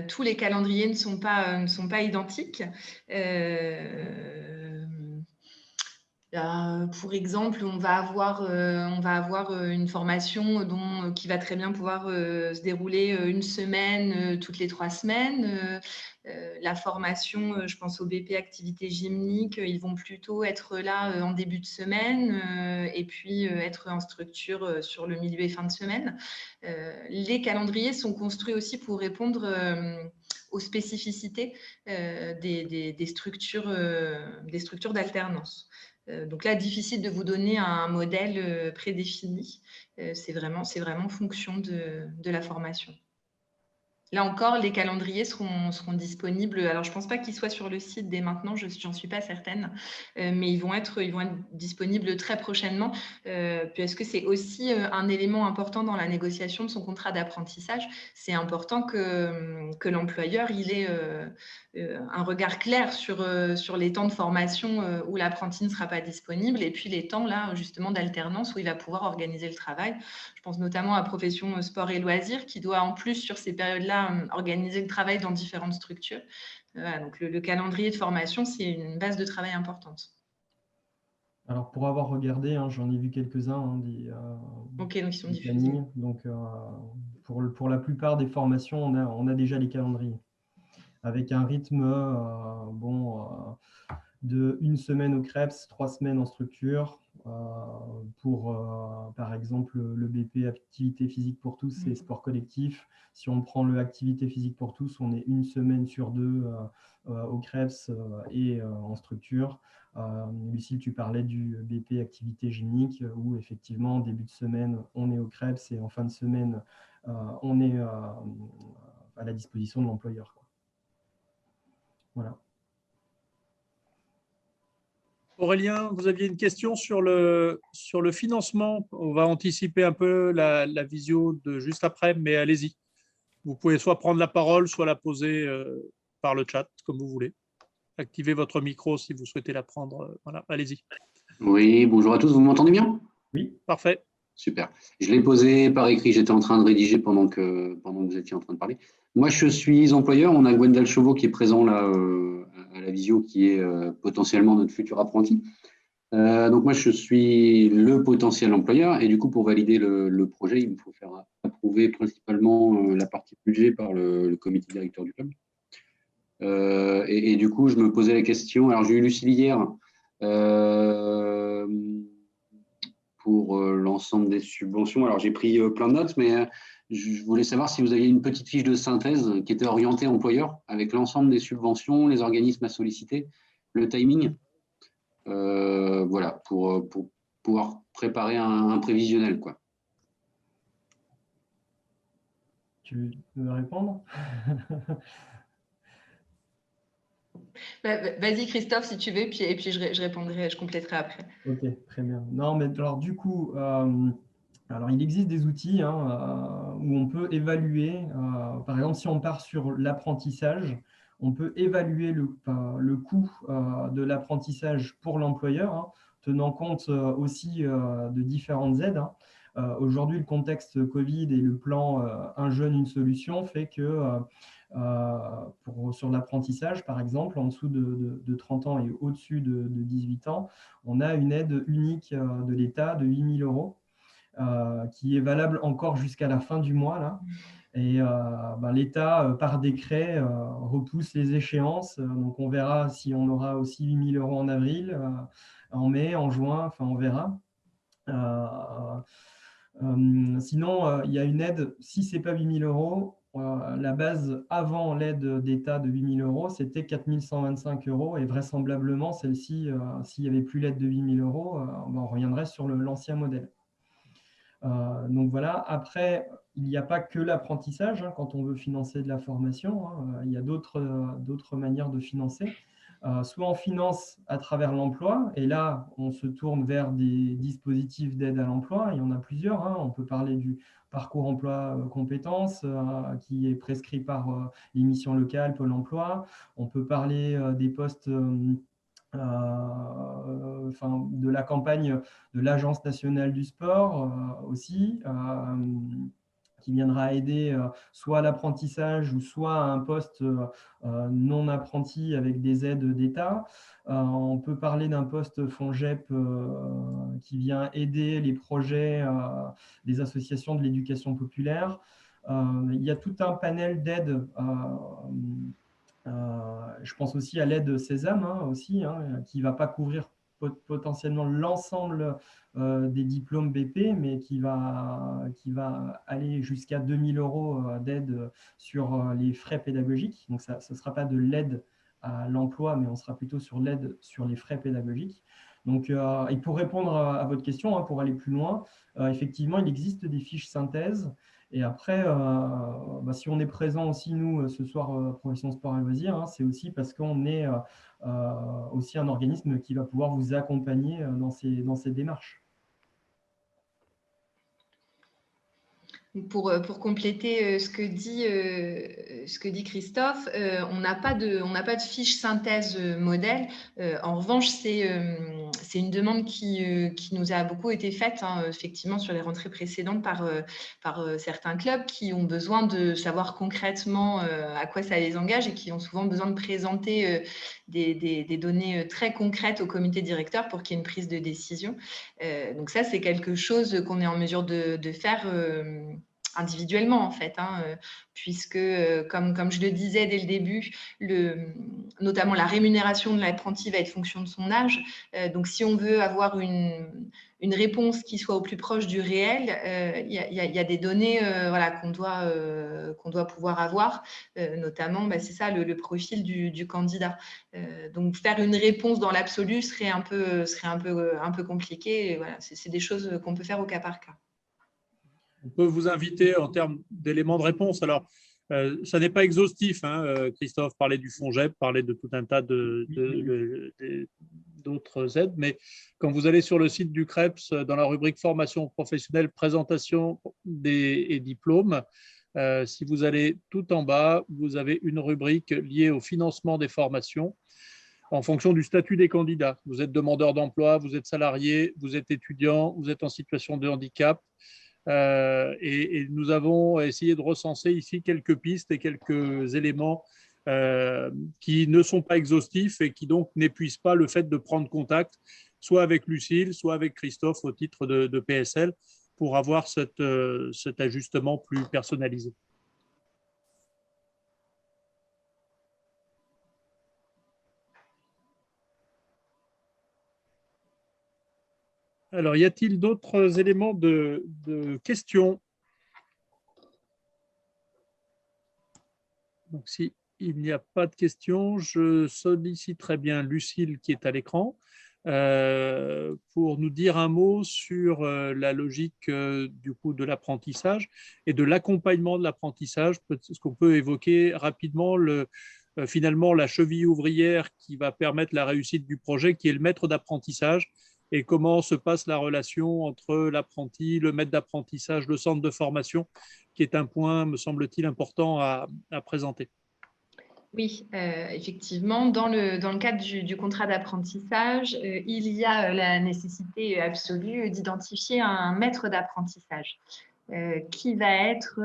[SPEAKER 3] Tous les calendriers ne sont pas identiques. Pour exemple, on va avoir une formation qui va très bien pouvoir se dérouler une semaine toutes les 3 semaines. La formation, je pense au BP Activité Gymnique, ils vont plutôt être là en début de semaine et puis être en structure sur le milieu et fin de semaine. Les calendriers sont construits aussi pour répondre aux spécificités des structures d'alternance. Donc là, difficile de vous donner un modèle prédéfini. C'est vraiment en fonction de la formation. Là encore, les calendriers seront disponibles. Alors, je ne pense pas qu'ils soient sur le site dès maintenant, je n'en suis pas certaine, mais ils vont être disponibles très prochainement, puisque c'est aussi un élément important dans la négociation de son contrat d'apprentissage. C'est important que l'employeur il ait un regard clair sur les temps de formation où l'apprenti ne sera pas disponible, et puis les temps là justement d'alternance où il va pouvoir organiser le travail. Je pense notamment à Profession Sport et Loisirs qui doit en plus sur ces périodes-là organiser le travail dans différentes structures. Voilà, donc le calendrier de formation, c'est une base de travail importante.
[SPEAKER 2] Alors, pour avoir regardé, hein, j'en ai vu quelques-uns,
[SPEAKER 3] Ok, donc ils sont
[SPEAKER 2] des
[SPEAKER 3] diffusés.
[SPEAKER 2] plannings. Donc, pour la plupart des formations, on a déjà les calendriers avec un rythme de 1 semaine au CREPS, 3 semaines en structure. Pour, par exemple, le BP activité physique pour tous et sport collectif. Si on prend le activité physique pour tous, on est 1 semaine sur 2 au CREPS et en structure. Lucille, tu parlais du BP activité gymnique où effectivement, en début de semaine, on est au CREPS et en fin de semaine, on est à la disposition de l'employeur. Voilà.
[SPEAKER 1] Aurélien, vous aviez une question sur le financement. On va anticiper un peu la visio de juste après, mais allez-y. Vous pouvez soit prendre la parole, soit la poser par le chat, comme vous voulez. Activez votre micro si vous souhaitez la prendre. Voilà, allez-y.
[SPEAKER 4] Oui, bonjour à tous, vous m'entendez bien?
[SPEAKER 2] Oui.
[SPEAKER 1] Parfait.
[SPEAKER 4] Super. Je l'ai posé par écrit, j'étais en train de rédiger pendant que vous étiez en train de parler. Moi, je suis employeur, on a Gwendal Chauveau qui est présent là à la visio, qui est potentiellement notre futur apprenti. Donc moi, je suis le potentiel employeur et du coup, pour valider le projet, il me faut faire approuver principalement la partie budget par le comité directeur du club. Et du coup, je me posais la question, alors j'ai eu Lucille hier, pour l'ensemble des subventions. Alors, j'ai pris plein de notes, mais je voulais savoir si vous aviez une petite fiche de synthèse qui était orientée employeur avec l'ensemble des subventions, les organismes à solliciter, le timing. Voilà, pour pouvoir préparer un prévisionnel, quoi.
[SPEAKER 2] Tu veux répondre?
[SPEAKER 3] Vas-y Christophe si tu veux, et puis je répondrai, je compléterai après.
[SPEAKER 2] Ok, très bien. Non, mais alors du coup, alors il existe des outils où on peut évaluer, par exemple, si on part sur l'apprentissage, on peut évaluer le coût de l'apprentissage pour l'employeur, hein, tenant compte aussi de différentes aides. Aujourd'hui, le contexte Covid et le plan Un jeune, une solution fait que sur l'apprentissage, par exemple, en dessous de 30 ans et au-dessus de 18 ans, on a une aide unique de l'État de 8 000 euros qui est valable encore jusqu'à la fin du mois. Là. Et l'État, par décret, repousse les échéances. Donc, on verra si on aura aussi 8 000 euros en avril, en mai, en juin, enfin, on verra. Sinon, il y a une aide, si ce n'est pas 8 000 euros, la base avant l'aide d'État de 8 000 euros, c'était 4 125 euros. Et vraisemblablement, celle-ci, s'il n'y avait plus l'aide de 8 000 euros, on reviendrait sur l'ancien modèle. Donc voilà, après, il n'y a pas que l'apprentissage hein, quand on veut financer de la formation. Hein, il y a d'autres manières de financer. Soit on finance à travers l'emploi, et là, on se tourne vers des dispositifs d'aide à l'emploi. Il y en a plusieurs. Hein. On peut parler du parcours emploi compétences qui est prescrit par les missions locales, Pôle emploi. On peut parler des postes, de la campagne de l'Agence nationale du sport aussi, qui viendra aider soit à l'apprentissage ou soit à un poste non apprenti avec des aides d'État. On peut parler d'un poste FONGEP qui vient aider les projets des associations de l'éducation populaire. Il y a tout un panel d'aides. Je pense aussi à l'aide Sésame aussi, qui ne va pas couvrir potentiellement l'ensemble des diplômes BP, mais qui va aller jusqu'à 2 000 euros d'aide sur les frais pédagogiques. Donc, ce ne sera pas de l'aide à l'emploi, mais on sera plutôt sur l'aide sur les frais pédagogiques. Donc, et pour répondre à votre question, pour aller plus loin, effectivement, il existe des fiches synthèses Et après, si on est présent aussi, nous, ce soir, Profession Sport et Loisirs, hein, c'est aussi parce qu'on est aussi un organisme qui va pouvoir vous accompagner dans ces démarches.
[SPEAKER 3] Pour compléter ce que dit Christophe, on n'a pas de fiche synthèse modèle. En revanche, c'est une demande qui nous a beaucoup été faite, hein, effectivement, sur les rentrées précédentes par certains clubs qui ont besoin de savoir concrètement à quoi ça les engage et qui ont souvent besoin de présenter des données très concrètes au comité directeur pour qu'il y ait une prise de décision. Donc ça, c'est quelque chose qu'on est en mesure de faire individuellement, en fait, hein, puisque, comme je le disais dès le début, notamment la rémunération de l'apprenti va être fonction de son âge. Donc, si on veut avoir une réponse qui soit au plus proche du réel, il y a des données voilà, qu'on doit pouvoir avoir, notamment, c'est ça, le profil du candidat. Donc, faire une réponse dans l'absolu serait un peu compliqué. Et voilà, c'est des choses qu'on peut faire au cas par cas.
[SPEAKER 1] On peut vous inviter en termes d'éléments de réponse. Alors, ça n'est pas exhaustif, hein. Christophe parlait du FONGEP, parlait de tout un tas d'autres aides, mais quand vous allez sur le site du CREPS, dans la rubrique formation professionnelle, présentation et diplômes, si vous allez tout en bas, vous avez une rubrique liée au financement des formations en fonction du statut des candidats. Vous êtes demandeur d'emploi, vous êtes salarié, vous êtes étudiant, vous êtes en situation de handicap. Et nous avons essayé de recenser ici quelques pistes et quelques éléments qui ne sont pas exhaustifs et qui donc n'épuisent pas le fait de prendre contact, soit avec Lucille, soit avec Christophe au titre de PSL, pour avoir cet ajustement plus personnalisé. Alors, y a-t-il d'autres éléments de questions? Donc, s'il n'y a pas de questions, je solliciterai bien Lucille qui est à l'écran pour nous dire un mot sur la logique du coup de l'apprentissage et de l'accompagnement de l'apprentissage. Est-ce qu'on peut évoquer rapidement finalement la cheville ouvrière qui va permettre la réussite du projet, qui est le maître d'apprentissage, et comment se passe la relation entre l'apprenti, le maître d'apprentissage, le centre de formation, qui est un point, me semble-t-il, important à présenter.
[SPEAKER 3] Oui, effectivement, dans le cadre du contrat d'apprentissage, il y a la nécessité absolue d'identifier un maître d'apprentissage qui va être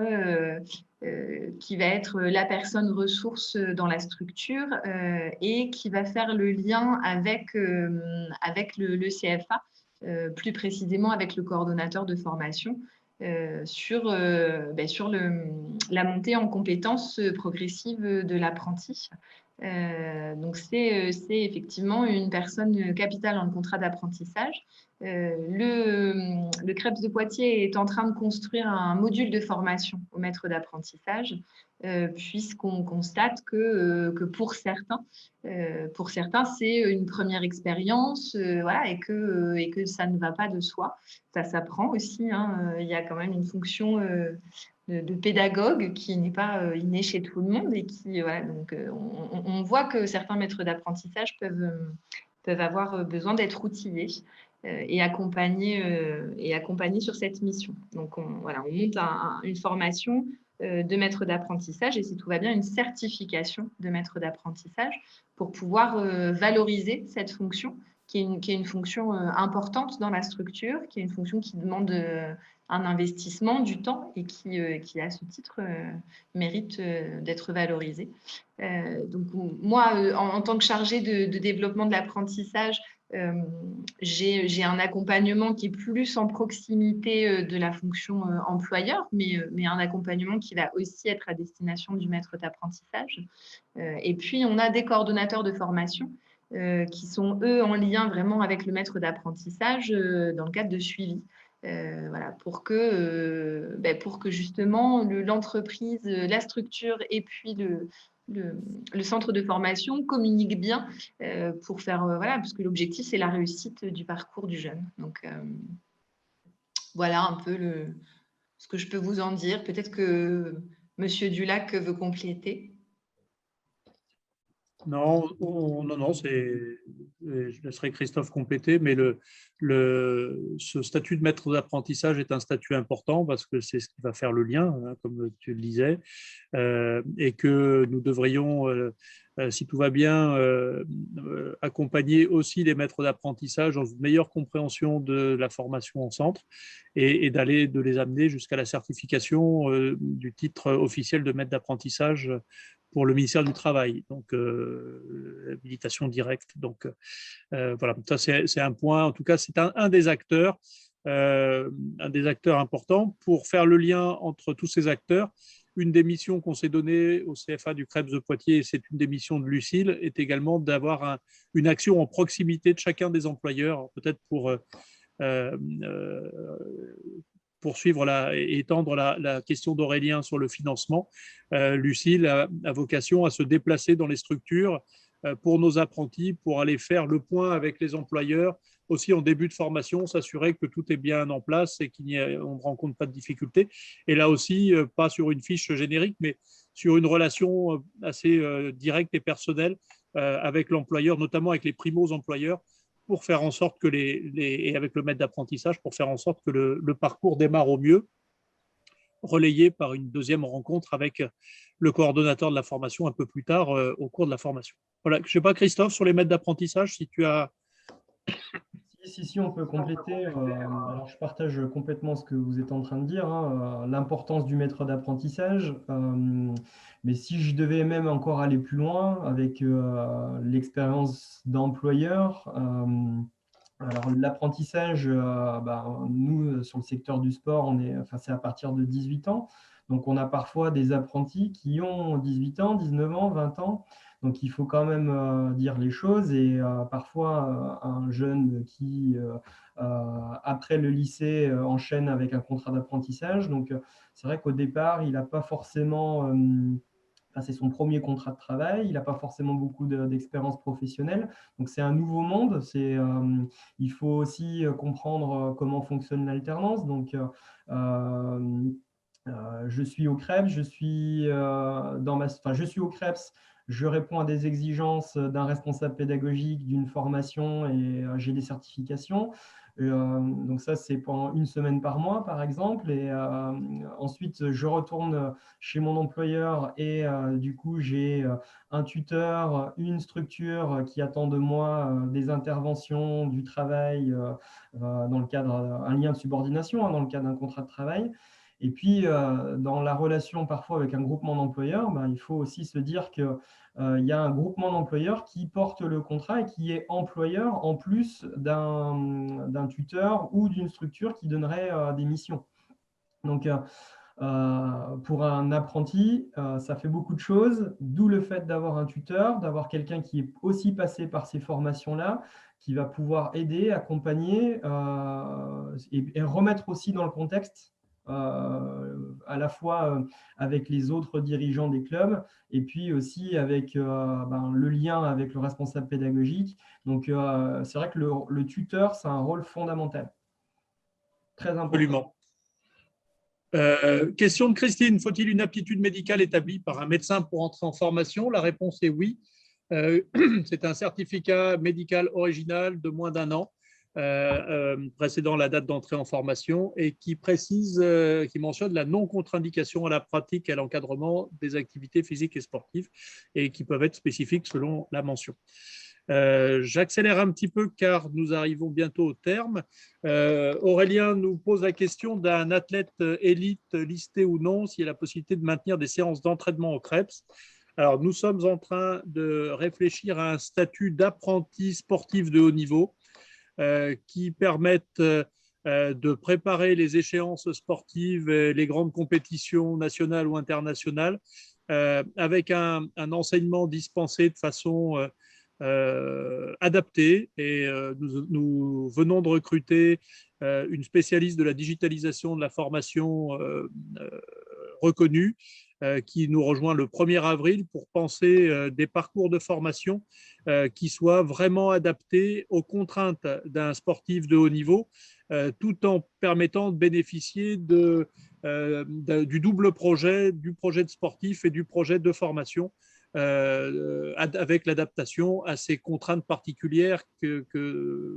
[SPEAKER 3] la personne ressource dans la structure et qui va faire le lien avec le CFA, plus précisément avec le coordonnateur de formation, sur la montée en compétences progressive de l'apprenti. Donc, c'est effectivement une personne capitale dans le contrat d'apprentissage. Le CREPS de Poitiers est en train de construire un module de formation au maître d'apprentissage, puisqu'on constate que pour certains, c'est une première expérience, voilà, et que ça ne va pas de soi. Ça s'apprend aussi, hein. Il y a quand même une fonction de pédagogue qui n'est pas innée chez tout le monde et qui, voilà, donc on voit que certains maîtres d'apprentissage peuvent avoir besoin d'être outillés et accompagnés sur cette mission. Donc, on monte une formation de maître d'apprentissage et, si tout va bien, une certification de maître d'apprentissage pour pouvoir valoriser cette fonction qui est une fonction importante dans la structure, qui est une fonction qui demande un investissement, du temps et qui à ce titre, mérite d'être valorisée. Donc, moi, en tant que chargée de développement de l'apprentissage, j'ai un accompagnement qui est plus en proximité de la fonction employeur, mais un accompagnement qui va aussi être à destination du maître d'apprentissage. Et puis, on a des coordonnateurs de formation qui sont, eux, en lien vraiment avec le maître d'apprentissage dans le cadre de suivi. Voilà, pour que justement l'entreprise, la structure et puis le centre de formation communiquent bien pour faire, voilà, parce que l'objectif, c'est la réussite du parcours du jeune. Donc, voilà un peu ce que je peux vous en dire. Peut-être que Monsieur Dulac veut compléter.
[SPEAKER 1] Non, non, je laisserai Christophe compléter, mais ce statut de maître d'apprentissage est un statut important parce que c'est ce qui va faire le lien, hein, comme tu le disais, et que nous devrions, si tout va bien, accompagner aussi les maîtres d'apprentissage dans une meilleure compréhension de la formation en centre et de les amener jusqu'à la certification du titre officiel de maître d'apprentissage pour le ministère du Travail, donc habilitation directe. Donc voilà, ça c'est un point, en tout cas c'est un des acteurs importants. Pour faire le lien entre tous ces acteurs, une des missions qu'on s'est donnée au CFA du CREPS de Poitiers, et c'est une des missions de Lucile, est également d'avoir une action en proximité de chacun des employeurs, peut-être pour poursuivre et étendre la question d'Aurélien sur le financement. Lucile a vocation à se déplacer dans les structures pour nos apprentis, pour aller faire le point avec les employeurs, aussi en début de formation, s'assurer que tout est bien en place et qu'on ne rencontre pas de difficultés. Et là aussi, pas sur une fiche générique, mais sur une relation assez directe et personnelle avec l'employeur, notamment avec les primo-employeurs, pour faire en sorte que et avec le maître d'apprentissage, pour faire en sorte que le parcours démarre au mieux, relayé par une deuxième rencontre avec le coordonnateur de la formation un peu plus tard au cours de la formation. Voilà, je ne sais pas, Christophe, sur les maîtres d'apprentissage, si tu as…
[SPEAKER 2] Si, on peut compléter. Alors, je partage complètement ce que vous êtes en train de dire, hein, l'importance du maître d'apprentissage. Mais si je devais même encore aller plus loin avec l'expérience d'employeur, alors l'apprentissage, nous, sur le secteur du sport, c'est à partir de 18 ans. Donc, on a parfois des apprentis qui ont 18 ans, 19 ans, 20 ans. Donc, il faut quand même dire les choses. Et parfois, un jeune qui, après le lycée, enchaîne avec un contrat d'apprentissage. Donc, c'est vrai qu'au départ, il n'a pas forcément… c'est son premier contrat de travail, il n'a pas forcément beaucoup d'expérience professionnelle. Donc, c'est un nouveau monde. Il faut aussi comprendre comment fonctionne l'alternance. Donc, je suis au CREPS, je suis au CREPS, je réponds à des exigences d'un responsable pédagogique, d'une formation et j'ai des certifications. Donc ça, c'est pendant une semaine par mois, par exemple. Et ensuite, je retourne chez mon employeur et du coup, j'ai un tuteur, une structure qui attend de moi des interventions, du travail dans le cadre, un lien de subordination, hein, dans le cadre d'un contrat de travail. Et puis, dans la relation parfois avec un groupement d'employeurs, il faut aussi se dire qu'il y a un groupement d'employeurs qui porte le contrat et qui est employeur en plus d'un tuteur ou d'une structure qui donnerait des missions. Donc, pour un apprenti, ça fait beaucoup de choses, d'où le fait d'avoir un tuteur, d'avoir quelqu'un qui est aussi passé par ces formations-là, qui va pouvoir aider, accompagner et remettre aussi dans le contexte à la fois avec les autres dirigeants des clubs et puis aussi avec le lien avec le responsable pédagogique. Donc, c'est vrai que le tuteur, c'est un rôle fondamental. Très important.
[SPEAKER 1] Absolument. Question de Christine. Faut-il une aptitude médicale établie par un médecin pour entrer en formation? La réponse est oui. C'est un certificat médical original de moins d'1 an précédant la date d'entrée en formation et qui précise, qui mentionne la non-contre-indication à la pratique et à l'encadrement des activités physiques et sportives et qui peuvent être spécifiques selon la mention. J'accélère un petit peu car nous arrivons bientôt au terme. Aurélien nous pose la question d'un athlète élite listé ou non, s'il y a la possibilité de maintenir des séances d'entraînement au CREPS. Alors, nous sommes en train de réfléchir à un statut d'apprenti sportif de haut niveau qui permettent de préparer les échéances sportives, les grandes compétitions nationales ou internationales, avec un enseignement dispensé de façon adaptée. Et nous venons de recruter une spécialiste de la digitalisation de la formation reconnue, qui nous rejoint le 1er avril pour penser des parcours de formation qui soient vraiment adaptés aux contraintes d'un sportif de haut niveau, tout en permettant de bénéficier du double projet, du projet de sportif et du projet de formation, avec l'adaptation à ces contraintes particulières que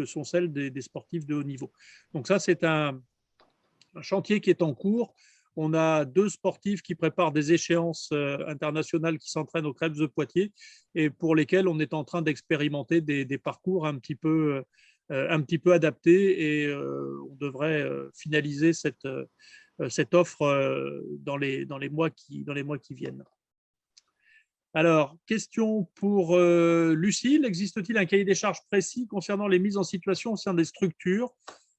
[SPEAKER 1] sont celles des sportifs de haut niveau. Donc ça, c'est un chantier qui est en cours. On a 2 sportifs qui préparent des échéances internationales qui s'entraînent au Krebs de Poitiers et pour lesquels on est en train d'expérimenter des parcours un petit peu adaptés et on devrait finaliser cette offre dans les mois qui viennent. Alors, question pour Lucille. Existe-t-il un cahier des charges précis concernant les mises en situation au sein des structures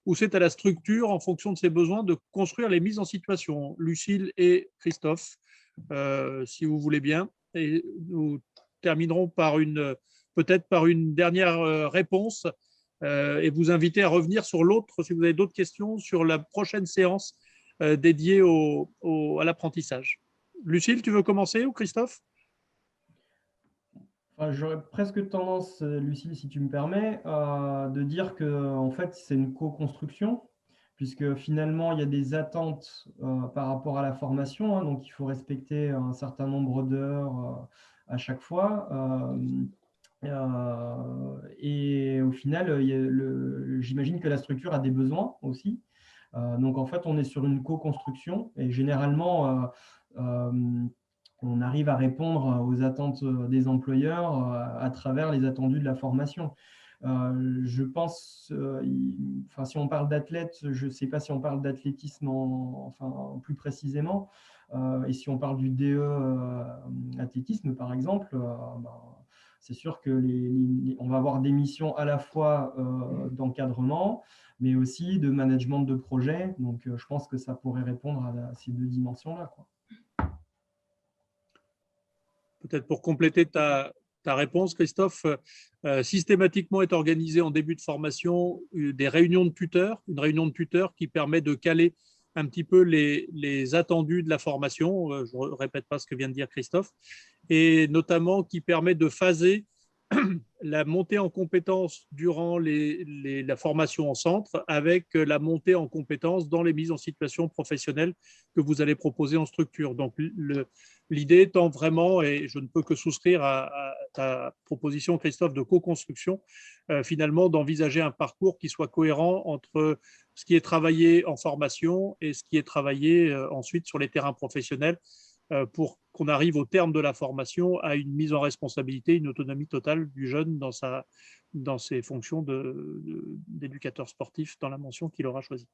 [SPEAKER 1] ou c'est à la structure, en fonction de ses besoins, de construire les mises en situation? Lucille et Christophe, si vous voulez bien. Et nous terminerons peut-être par une dernière réponse et vous inviter à revenir sur l'autre, si vous avez d'autres questions, sur la prochaine séance dédiée à l'apprentissage. Lucille, tu veux commencer ou Christophe?
[SPEAKER 2] Enfin, j'aurais presque tendance, Lucille, si tu me permets, de dire que en fait, c'est une co-construction, puisque finalement, il y a des attentes par rapport à la formation, hein, donc il faut respecter un certain nombre d'heures à chaque fois. Et au final, j'imagine que la structure a des besoins aussi. Donc en fait, on est sur une co-construction et généralement, on arrive à répondre aux attentes des employeurs à travers les attendus de la formation. Je pense, enfin, si on parle d'athlètes, je ne sais pas si on parle d'athlétisme enfin, plus précisément, et si on parle du DE athlétisme, par exemple, c'est sûr que on va avoir des missions à la fois d'encadrement, mais aussi de management de projet. Donc, je pense que ça pourrait répondre à ces 2 dimensions-là, quoi.
[SPEAKER 1] Peut-être pour compléter ta réponse, Christophe, systématiquement est organisée en début de formation des réunions de tuteurs, une réunion de tuteurs qui permet de caler un petit peu les attendus de la formation, je ne répète pas ce que vient de dire Christophe, et notamment qui permet de phaser la montée en compétences durant la formation en centre avec la montée en compétences dans les mises en situation professionnelle que vous allez proposer en structure. Donc, l'idée étant vraiment, et je ne peux que souscrire à ta proposition, Christophe, de co-construction, finalement d'envisager un parcours qui soit cohérent entre ce qui est travaillé en formation et ce qui est travaillé ensuite sur les terrains professionnels pour qu'on arrive au terme de la formation à une mise en responsabilité, une autonomie totale du jeune dans ses fonctions d'éducateur sportif dans la mention qu'il aura choisie.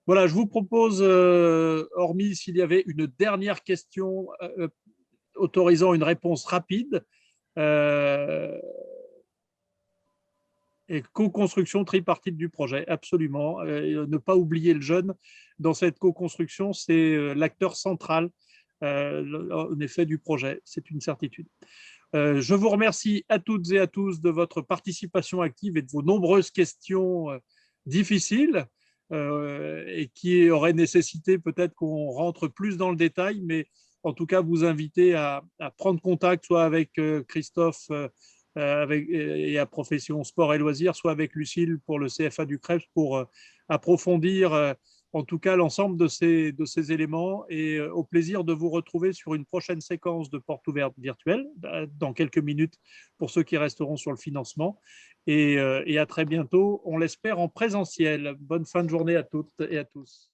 [SPEAKER 1] Voilà, je vous propose, hormis s'il y avait une dernière question autorisant une réponse rapide, et co-construction tripartite du projet, absolument. Ne pas oublier le jeune dans cette co-construction, c'est l'acteur central, en effet, du projet. C'est une certitude. Je vous remercie à toutes et à tous de votre participation active et de vos nombreuses questions difficiles et qui auraient nécessité peut-être qu'on rentre plus dans le détail, mais en tout cas, vous inviter à prendre contact soit avec Christophe et à Profession Sport et Loisirs, soit avec Lucille pour le CFA du Krebs pour approfondir en tout cas l'ensemble de ces éléments et au plaisir de vous retrouver sur une prochaine séquence de porte ouverte virtuelle dans quelques minutes pour ceux qui resteront sur le financement et à très bientôt, on l'espère en présentiel. Bonne fin de journée à toutes et à tous.